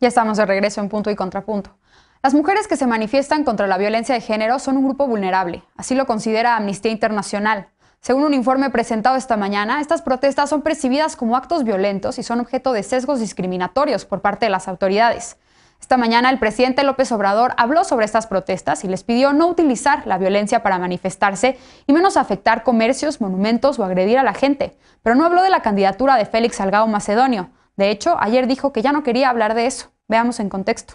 Ya estamos de regreso en Punto y Contrapunto. Las mujeres que se manifiestan contra la violencia de género son un grupo vulnerable, así lo considera Amnistía Internacional. Según un informe presentado esta mañana, estas protestas son percibidas como actos violentos y son objeto de sesgos discriminatorios por parte de las autoridades. Esta mañana el presidente López Obrador habló sobre estas protestas y les pidió no utilizar la violencia para manifestarse y menos afectar comercios, monumentos o agredir a la gente. Pero no habló de la candidatura de Félix Salgado Macedonio. De hecho, ayer dijo que ya no quería hablar de eso. Veamos en contexto.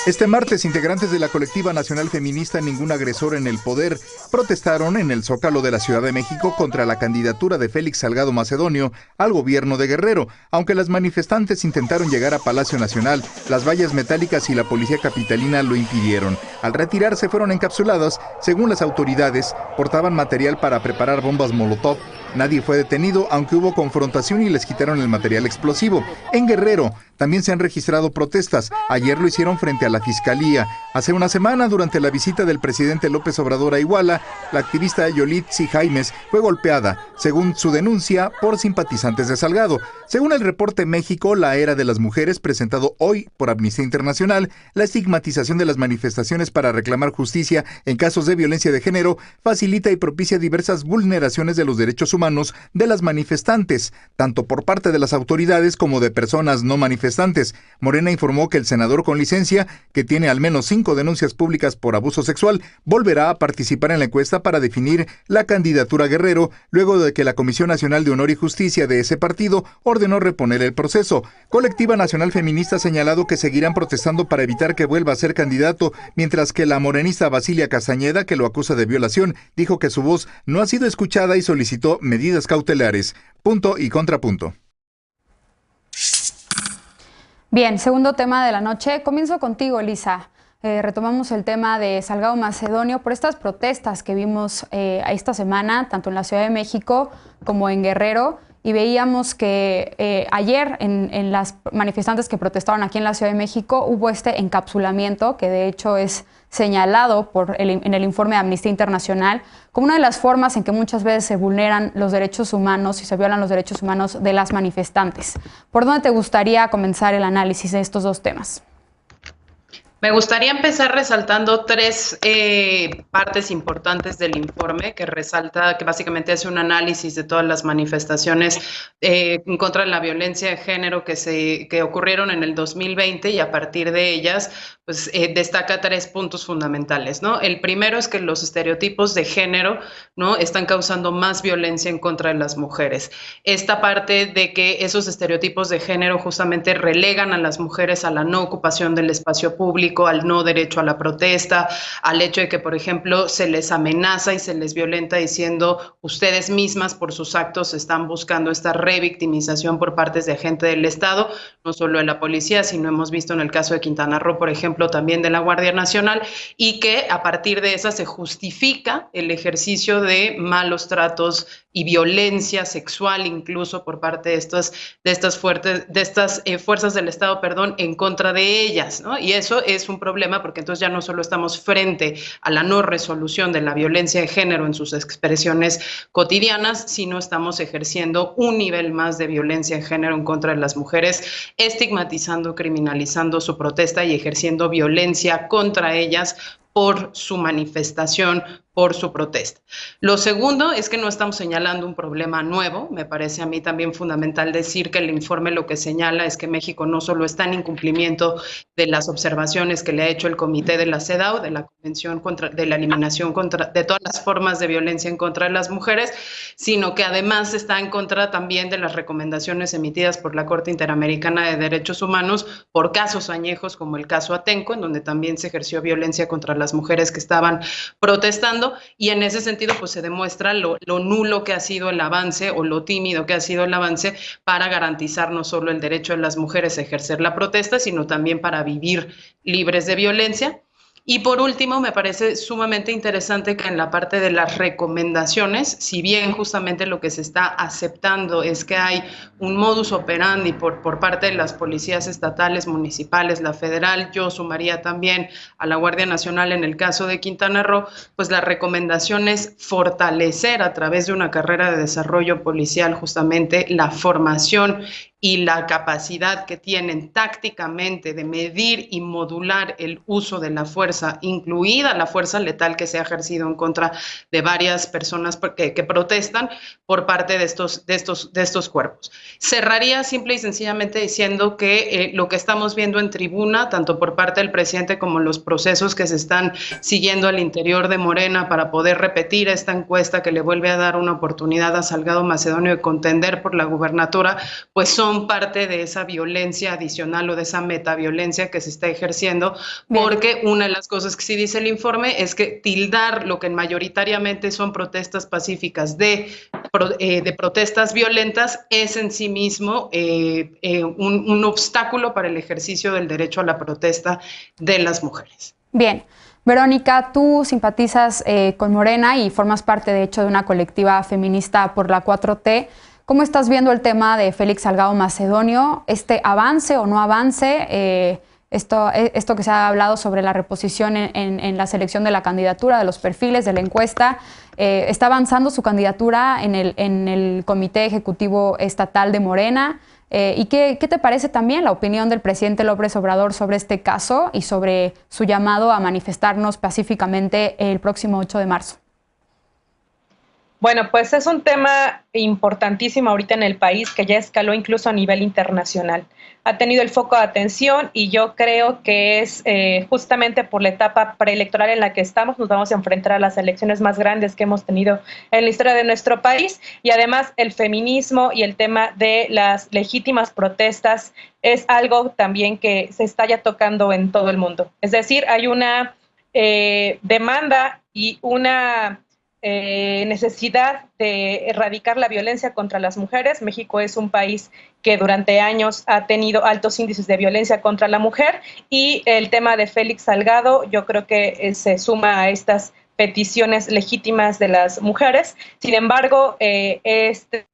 Este martes, integrantes de la colectiva nacional feminista Ningún Agresor en el Poder protestaron en el Zócalo de la Ciudad de México contra la candidatura de Félix Salgado Macedonio al gobierno de Guerrero. Aunque las manifestantes intentaron llegar a Palacio Nacional, las vallas metálicas y la policía capitalina lo impidieron. Al retirarse fueron encapsuladas. Según las autoridades, portaban material para preparar bombas Molotov. Nadie fue detenido, aunque hubo confrontación y les quitaron el material explosivo. En Guerrero también se han registrado protestas. Ayer lo hicieron frente a la Fiscalía. Hace una semana, durante la visita del presidente López Obrador a Iguala, la activista Yolitzi Jaimes fue golpeada, según su denuncia, por simpatizantes de Salgado. Según el reporte México, la era de las mujeres, presentado hoy por Amnistía Internacional, la estigmatización de las manifestaciones para reclamar justicia en casos de violencia de género facilita y propicia diversas vulneraciones de los derechos humanos de las manifestantes, tanto por parte de las autoridades como de personas no manifestantes. Morena informó que el senador con licencia, que tiene al menos 5 denuncias públicas por abuso sexual, volverá a participar en la encuesta para definir la candidatura a Guerrero, luego de que la Comisión Nacional de Honor y Justicia de ese partido ordenó reponer el proceso. Colectiva Nacional Feminista ha señalado que seguirán protestando para evitar que vuelva a ser candidato, mientras que la morenista Basilia Castañeda, que lo acusa de violación, dijo que su voz no ha sido escuchada y solicitó medidas cautelares. Punto y contrapunto. Bien, segundo tema de la noche. Comienzo contigo, Elisa. Retomamos el tema de Salgado Macedonio por estas protestas que vimos esta semana, tanto en la Ciudad de México como en Guerrero. Y veíamos que ayer en las manifestantes que protestaron aquí en la Ciudad de México hubo este encapsulamiento que de hecho es señalado en el informe de Amnistía Internacional como una de las formas en que muchas veces se vulneran los derechos humanos y se violan los derechos humanos de las manifestantes. ¿Por dónde te gustaría comenzar el análisis de estos dos temas? Me gustaría empezar resaltando tres partes importantes del informe que resalta, que básicamente hace un análisis de todas las manifestaciones en contra de la violencia de género que ocurrieron en el 2020 y a partir de ellas pues destaca 3 puntos fundamentales, ¿no? El primero es que los estereotipos de género, ¿no?, están causando más violencia en contra de las mujeres. Esta parte de que esos estereotipos de género justamente relegan a las mujeres a la no ocupación del espacio público, al no derecho a la protesta, al hecho de que, por ejemplo, se les amenaza y se les violenta diciendo ustedes mismas por sus actos están buscando esta revictimización por parte de agentes del Estado, no solo de la policía, sino hemos visto en el caso de Quintana Roo, por ejemplo, también de la Guardia Nacional, y que a partir de esa se justifica el ejercicio de malos tratos y violencia sexual incluso por parte de estas fuerzas del Estado, en contra de ellas, ¿no? Y eso es un problema porque entonces ya no solo estamos frente a la no resolución de la violencia de género en sus expresiones cotidianas, sino estamos ejerciendo un nivel más de violencia de género en contra de las mujeres, estigmatizando, criminalizando su protesta y ejerciendo violencia contra ellas por su manifestación, por su protesta. Lo segundo es que no estamos señalando un problema nuevo. Me parece a mí también fundamental decir que el informe lo que señala es que México no solo está en incumplimiento de las observaciones que le ha hecho el Comité de la CEDAW, de la Convención de la Eliminación de todas las formas de violencia en contra de las mujeres, sino que además está en contra también de las recomendaciones emitidas por la Corte Interamericana de Derechos Humanos por casos añejos como el caso Atenco, en donde también se ejerció violencia contra las mujeres que estaban protestando. Y en ese sentido pues se demuestra lo nulo que ha sido el avance o lo tímido que ha sido el avance para garantizar no solo el derecho de las mujeres a ejercer la protesta, sino también para vivir libres de violencia. Y por último, me parece sumamente interesante que en la parte de las recomendaciones, si bien justamente lo que se está aceptando es que hay un modus operandi por parte de las policías estatales, municipales, la federal, yo sumaría también a la Guardia Nacional en el caso de Quintana Roo, pues la recomendación es fortalecer a través de una carrera de desarrollo policial justamente la formación y la capacidad que tienen tácticamente de medir y modular el uso de la fuerza, incluida la fuerza letal que se ha ejercido en contra de varias personas que protestan por parte de estos cuerpos. Cerraría simple y sencillamente diciendo que lo que estamos viendo en tribuna, tanto por parte del presidente como los procesos que se están siguiendo al interior de Morena para poder repetir esta encuesta que le vuelve a dar una oportunidad a Salgado Macedonio de contender por la gubernatura, pues son parte de esa violencia adicional o de esa metaviolencia que se está ejerciendo, porque una de las cosas que sí dice el informe es que tildar lo que mayoritariamente son protestas pacíficas de protestas violentas es en sí mismo un obstáculo para el ejercicio del derecho a la protesta de las mujeres. Bien. Verónica, tú simpatizas con Morena y formas parte, de hecho, de una colectiva feminista por la 4T. ¿Cómo estás viendo el tema de Félix Salgado Macedonio? ¿Este avance o no avance? Esto que se ha hablado sobre la reposición en la selección de la candidatura, de los perfiles, de la encuesta. ¿Está avanzando su candidatura en el Comité Ejecutivo Estatal de Morena? ¿Y qué te parece también la opinión del presidente López Obrador sobre este caso y sobre su llamado a manifestarnos pacíficamente el próximo 8 de marzo? Bueno, pues es un tema importantísimo ahorita en el país que ya escaló incluso a nivel internacional. Ha tenido el foco de atención y yo creo que es justamente por la etapa preelectoral en la que estamos, nos vamos a enfrentar a las elecciones más grandes que hemos tenido en la historia de nuestro país, y además el feminismo y el tema de las legítimas protestas es algo también que se está ya tocando en todo el mundo. Es decir, hay una demanda y una necesidad de erradicar la violencia contra las mujeres. México es un país que durante años ha tenido altos índices de violencia contra la mujer, y el tema de Félix Salgado yo creo que se suma a estas peticiones legítimas de las mujeres. Sin embargo, este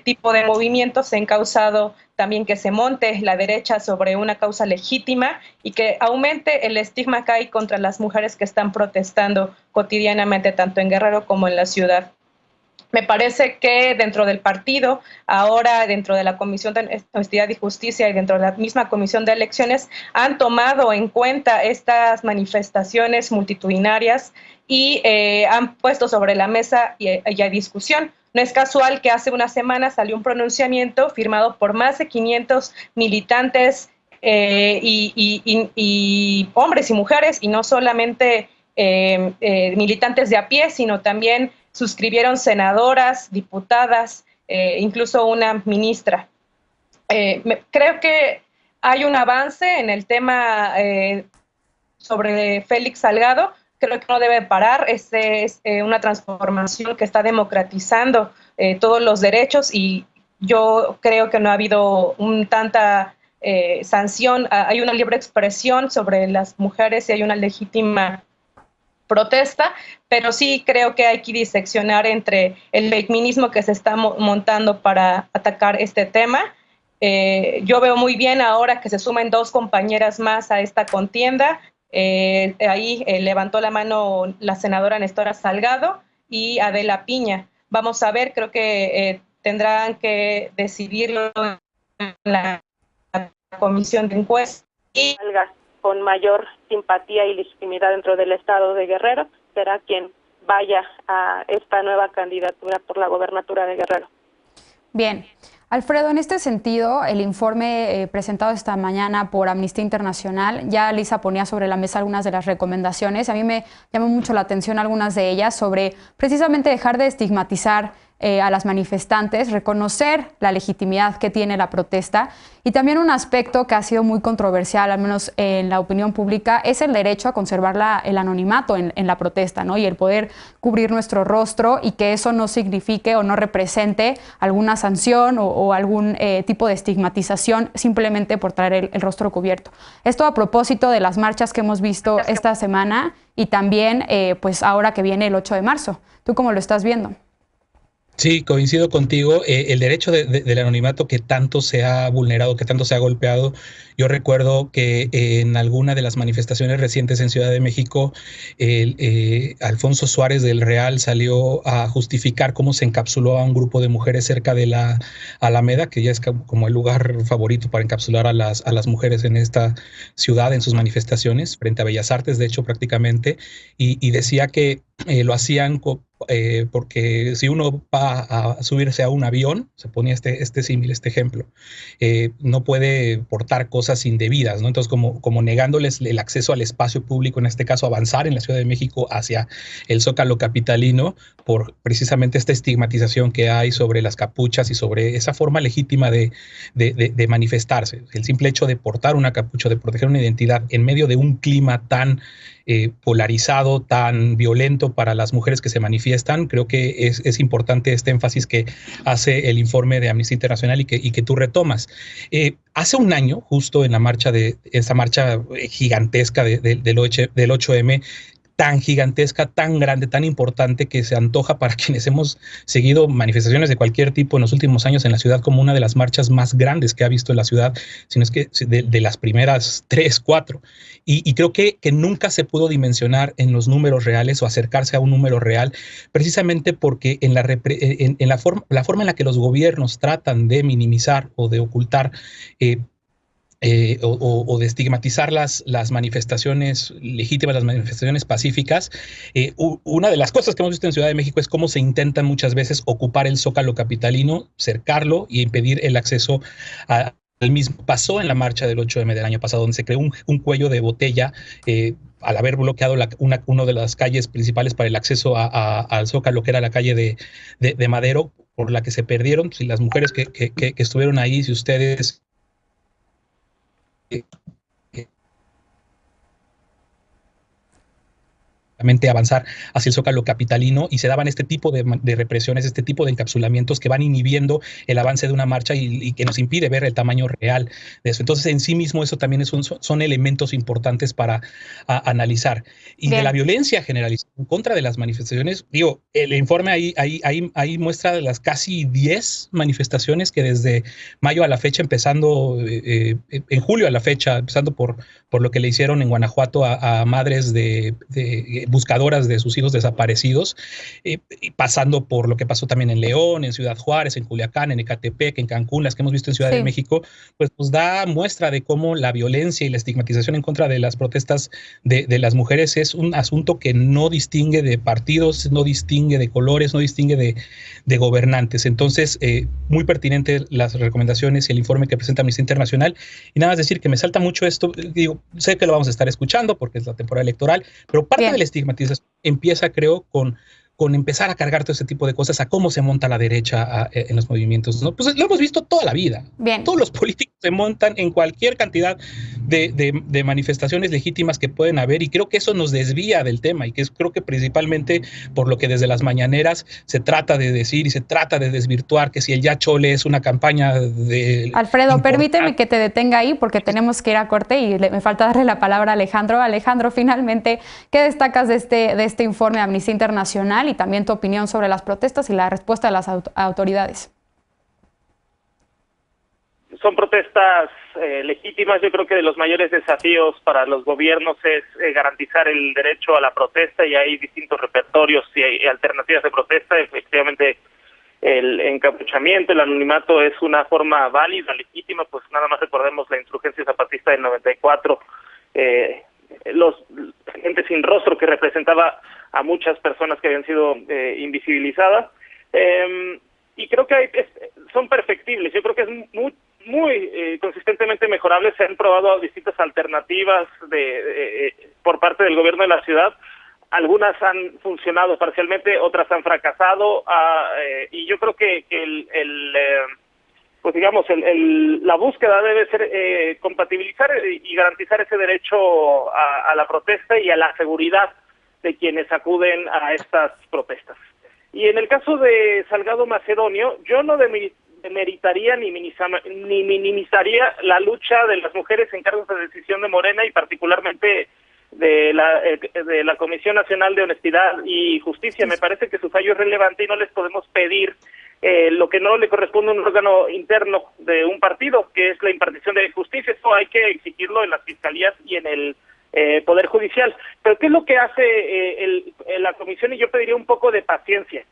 tipo de movimientos han causado también que se monte la derecha sobre una causa legítima y que aumente el estigma que hay contra las mujeres que están protestando cotidianamente tanto en Guerrero como en la ciudad. Me parece que dentro del partido, ahora dentro de la Comisión de Honestidad y Justicia y dentro de la misma Comisión de Elecciones, han tomado en cuenta estas manifestaciones multitudinarias y han puesto sobre la mesa y a discusión. No es casual que hace una semana salió un pronunciamiento firmado por más de 500 militantes y hombres y mujeres, y no solamente militantes de a pie, sino también suscribieron senadoras, diputadas, incluso una ministra. Creo que hay un avance en el tema sobre Félix Salgado. Creo que no debe parar. Es una transformación que está democratizando todos los derechos, y yo creo que no ha habido tanta sanción. Hay una libre expresión sobre las mujeres y hay una legítima protesta, pero sí creo que hay que diseccionar entre el feminismo que se está montando para atacar este tema. Yo veo muy bien ahora que se sumen 2 compañeras más a esta contienda. Ahí levantó la mano la senadora Nestora Salgado y Adela Piña. Vamos a ver, creo que tendrán que decidirlo en la comisión de encuesta. Y con mayor simpatía y legitimidad dentro del estado de Guerrero será quien vaya a esta nueva candidatura por la gobernatura de Guerrero. Bien. Alfredo, en este sentido, el informe presentado esta mañana por Amnistía Internacional, ya Lisa ponía sobre la mesa algunas de las recomendaciones. A mí me llamó mucho la atención algunas de ellas sobre precisamente dejar de estigmatizar a las manifestantes, reconocer la legitimidad que tiene la protesta, y también un aspecto que ha sido muy controversial, al menos en la opinión pública, es el derecho a conservar el anonimato en la protesta, ¿no? Y el poder cubrir nuestro rostro y que eso no signifique o no represente alguna sanción o algún tipo de estigmatización simplemente por traer el rostro cubierto. Esto a propósito de las marchas que hemos visto esta semana y también pues ahora que viene el 8 de marzo. ¿Tú cómo lo estás viendo? Sí, coincido contigo. El derecho del anonimato que tanto se ha vulnerado, que tanto se ha golpeado. Yo recuerdo que en alguna de las manifestaciones recientes en Ciudad de México, Alfonso Suárez del Real salió a justificar cómo se encapsuló a un grupo de mujeres cerca de la Alameda, que ya es como el lugar favorito para encapsular a las mujeres en esta ciudad, en sus manifestaciones, frente a Bellas Artes, de hecho, prácticamente, y decía que lo hacían porque si uno va a subirse a un avión, se ponía este símil, este ejemplo, no puede portar cosas indebidas, ¿no? Entonces, como negándoles el acceso al espacio público, en este caso avanzar en la Ciudad de México hacia el Zócalo capitalino, por precisamente esta estigmatización que hay sobre las capuchas y sobre esa forma legítima de manifestarse. El simple hecho de portar una capucha, de proteger una identidad en medio de un clima tan polarizado, tan violento para las mujeres que se manifiestan. Creo que es importante este énfasis que hace el informe de Amnistía Internacional y que tú retomas. Hace un año, justo en la marcha esa marcha gigantesca del 8M, tan gigantesca, tan grande, tan importante, que se antoja para quienes hemos seguido manifestaciones de cualquier tipo en los últimos años en la ciudad como una de las marchas más grandes que ha visto en la ciudad, sino es que de las primeras 3, 4. Y creo que nunca se pudo dimensionar en los números reales o acercarse a un número real, precisamente porque en la forma en la que los gobiernos tratan de minimizar o de ocultar o de estigmatizar las manifestaciones legítimas, las manifestaciones pacíficas. Una de las cosas que hemos visto en Ciudad de México es cómo se intentan muchas veces ocupar el Zócalo capitalino, cercarlo y impedir el acceso al mismo. Pasó en la marcha del 8M del año pasado, donde se creó un cuello de botella al haber bloqueado una de las calles principales para el acceso al Zócalo, que era la calle de Madero, por la que se perdieron. Si las mujeres que estuvieron ahí, si ustedes avanzar hacia el Zócalo capitalino, y se daban este tipo de represiones, este tipo de encapsulamientos que van inhibiendo el avance de una marcha y que nos impide ver el tamaño real de eso. Entonces, en sí mismo, eso también son elementos importantes para analizar. Y Bien. De la violencia generalizada en contra de las manifestaciones, digo, el informe ahí muestra de las casi 10 manifestaciones que desde mayo a la fecha, empezando en julio a la fecha, empezando por lo que le hicieron en Guanajuato a madres de buscadoras de sus hijos desaparecidos, pasando por lo que pasó también en León, en Ciudad Juárez, en Culiacán, en Ecatepec, en Cancún, las que hemos visto en Ciudad de México, pues nos da muestra de cómo la violencia y la estigmatización en contra de las protestas de las mujeres es un asunto que no distingue de partidos, no distingue de colores, no distingue de gobernantes. Entonces, muy pertinente las recomendaciones y el informe que presenta Amnistía Internacional. Y nada más decir que me salta mucho esto, digo, sé que lo vamos a estar escuchando porque es la temporada electoral, pero parte de la estigmatización empieza, creo, con empezar a cargar todo ese tipo de cosas, a cómo se monta la derecha en los movimientos, ¿no? Pues lo hemos visto toda la vida. Bien. Todos los políticos se montan en cualquier cantidad de manifestaciones legítimas que pueden haber, y creo que eso nos desvía del tema, y que creo que principalmente por lo que desde las mañaneras se trata de decir y se trata de desvirtuar que si el Ya Chole es una campaña de... Alfredo, permíteme que te detenga ahí porque tenemos que ir a corte y me falta darle la palabra a Alejandro. Alejandro, finalmente, ¿qué destacas de este informe de Amnistía Internacional y también tu opinión sobre las protestas y la respuesta de las autoridades? Son protestas legítimas. Yo creo que de los mayores desafíos para los gobiernos es garantizar el derecho a la protesta, y hay distintos repertorios y hay alternativas de protesta. Efectivamente, el encapuchamiento, el anonimato es una forma válida, legítima. Pues nada más recordemos la insurgencia zapatista del 94, los gente sin rostro que representaba a muchas personas que habían sido invisibilizadas, y creo que son perfectibles. Yo creo que es muy consistentemente mejorable. Se han probado distintas alternativas por parte del gobierno de la ciudad. Algunas han funcionado parcialmente, otras han fracasado, y yo creo que pues digamos, la búsqueda debe ser compatibilizar y garantizar ese derecho a la protesta y a la seguridad de quienes acuden a estas protestas. Y en el caso de Salgado Macedonio, yo no demeritaría ni minimizaría la lucha de las mujeres en cargos de decisión de Morena, y particularmente de la Comisión Nacional de Honestidad y Justicia. Me parece que su fallo es relevante y no les podemos pedir lo que no le corresponde a un órgano interno de un partido, que es la impartición de justicia. Eso hay que exigirlo en las fiscalías y en el Poder Judicial. Pero ¿qué es lo que hace la Comisión? Y yo pediría un poco de paciencia,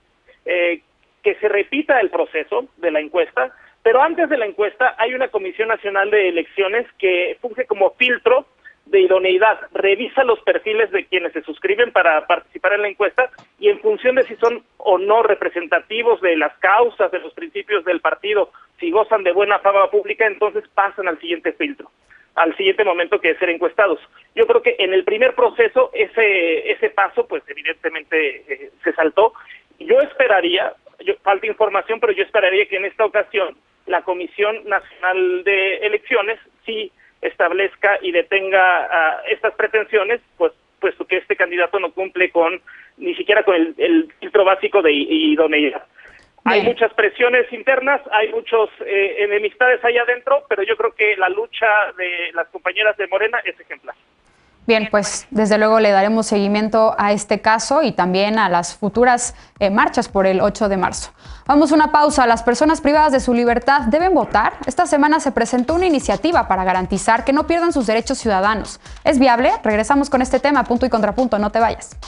que se repita el proceso de la encuesta, pero antes de la encuesta hay una Comisión Nacional de Elecciones que funge como filtro de idoneidad, revisa los perfiles de quienes se suscriben para participar en la encuesta y en función de si son o no representativos de las causas, de los principios del partido, si gozan de buena fama pública, entonces pasan al siguiente filtro, al siguiente momento, que es ser encuestados. Yo creo que en el primer proceso ese paso pues evidentemente se saltó. Yo esperaría, falta información, pero yo esperaría que en esta ocasión la Comisión Nacional de Elecciones sí establezca y detenga estas pretensiones, pues puesto que este candidato no cumple ni siquiera con el filtro básico de idoneidad. Bien. Hay muchas presiones internas, hay muchas enemistades ahí adentro, pero yo creo que la lucha de las compañeras de Morena es ejemplar. Bien, pues desde luego le daremos seguimiento a este caso y también a las futuras marchas por el 8 de marzo. Vamos a una pausa. ¿Las personas privadas de su libertad deben votar? Esta semana se presentó una iniciativa para garantizar que no pierdan sus derechos ciudadanos. ¿Es viable? Regresamos con este tema, punto y contrapunto. No te vayas.